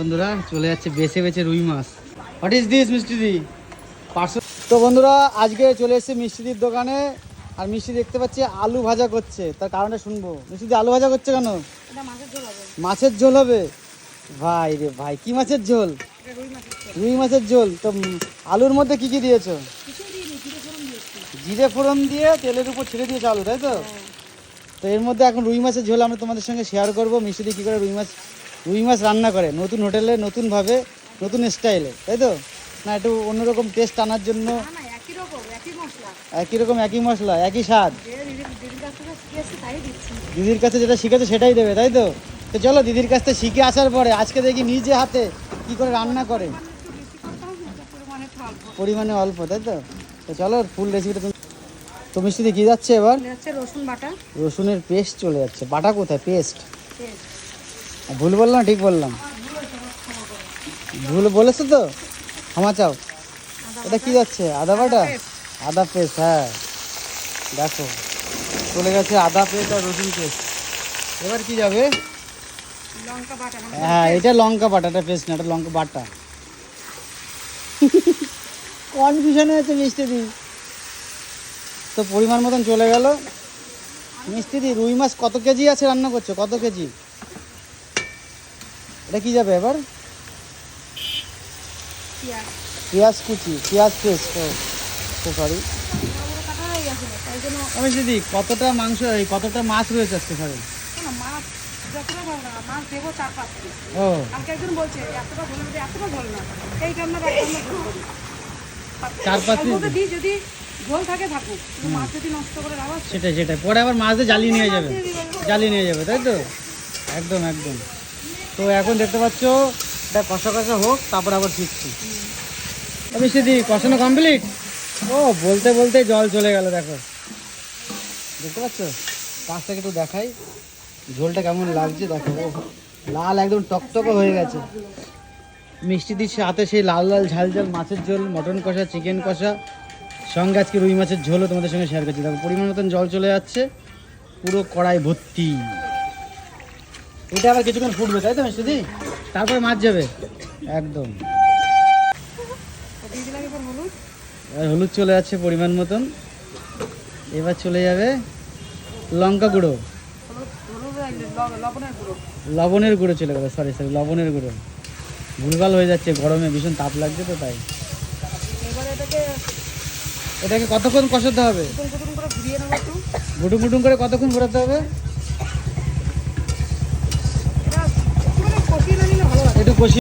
বন্ধুরা চলে যাচ্ছে বেছে বেছে রুই মাছ। হোয়াট ইজ দিস মিষ্টিদি? তো বন্ধুরা আজকে চলে এসেছি মিষ্টিদির দোকানে। আর মিষ্টি দেখতে পাচ্ছি আলু ভাজা করছে, তার কারণটা শুনবো। মিষ্টিদি আলু ভাজা করছে কেন? মাছের ঝোল হবে? ভাই রে ভাই, কি মাছের ঝোল? রুই মাছের ঝোল। তো আলুর মধ্যে কি কি দিয়েছো? জিরে ফোড়ন দিয়ে তেলের উপর ছেড়ে দিয়েছো আলু, তাই তো? তো এর মধ্যে এখন রুই মাছের ঝোল আমরা তোমাদের সঙ্গে শেয়ার করবো। মিষ্টিদি কী করে রুই মাছ রান্না করে নতুন হোটেলে, নতুনভাবে, নতুন স্টাইলে, তাই তো? না একটু অন্যরকম টেস্ট আনার জন্য। একই রকম একই মশলা একই স্বাদ। দিদির কাছে যেটা শিখেছে সেটাই দেবে, তাই তো? তো চলো দিদির কাছ থেকে শিখে আসার পরে আজকে দেখি নিজে হাতে কি করে রান্না করে। পরিমাণে অল্প, তাই তো? তো চলো ফুল রেসিপিটা তুমি। তো মিষ্টিদি কি যাচ্ছে এবার? রসুন বাটা, রসুনের পেস্ট চলে যাচ্ছে। বাটা কোথায়? পেস্ট। ভুল বললাম ঠিক বললাম? ভুল বলেছো তো, ক্ষমা চাও। এটা কি যাচ্ছে? আদা বাটা, আদা পেস্ট। হ্যাঁ দেখো চলে গেছে আদা পেস্ট আর রসুন পেস্ট। এবার কি যাবে? লঙ্কা বাটা। হ্যাঁ এটা লঙ্কা বাটা, এটা পেস্ট না, এটা লঙ্কা বাটা। কনফিউশন হয়েছে মিষ্টিদি। তো পরিমাণ মতন চলে গেল। মিষ্টিদি রুই মাছ কত কেজি আছে রান্না করছো? কত কেজি? এটা কি যাবে এবার? পেঁয়াজ কুচি, পেঁয়াজ পেস্ট। ও সরি মিষ্টিদি, কতটা মাংস, কতটা মাছ রয়েছে আজকে? সরি ও চার পাঁচ পিস যদি ঝোল থাকে থাকুক, মাছ যদি নষ্ট করে রাখা সেটাই সেটাই, পরে আবার মাছ দিয়ে জ্বালিয়ে নিয়ে যাবে, জ্বালিয়ে নিয়ে যাবে, তাই তো? একদম একদম। তো এখন দেখতে পাচ্ছ এটা কষা কষা হোক, তারপর আবার শিখছি। মিষ্টিদি কষানো কমপ্লিট। ও বলতে বলতে জল চলে গেল, দেখো দেখতে পাচ্ছ? পাশ থেকে একটু দেখাই ঝোলটা কেমন লাগছে, দেখো লাল একদম টকটকে হয়ে গেছে। মিষ্টিদির সাথে সেই লাল লাল ঝাল ঝাল মাছের ঝোল, মটন কষা, চিকেন কষা, সঙ্গে আজকে রুই মাছের ঝোলও তোমাদের সঙ্গে শেয়ার করছি। দেখো পরিমাণ মতন জল চলে যাচ্ছে, পুরো কড়াই ভর্তি। এটা আবার কিছুক্ষণ ফুটবে, তাই তো মিষ্টিদি? তারপরে মাছ যাবে একদম। আর হলুদ চলে যাচ্ছে পরিমাণ মতন। এবার চলে যাবে লঙ্কা গুঁড়ো, লবণের গুঁড়ো চলে গেলো। সরি সরি, লবণের গুঁড়ো। ভুলভাল হয়ে যাচ্ছে, গরমে ভীষণ তাপ লাগছে তো তাই। এটাকে কতক্ষণ কষাতে হবে? গুটুম গুটুম করে কতক্ষণ ঘোরাতে হবে?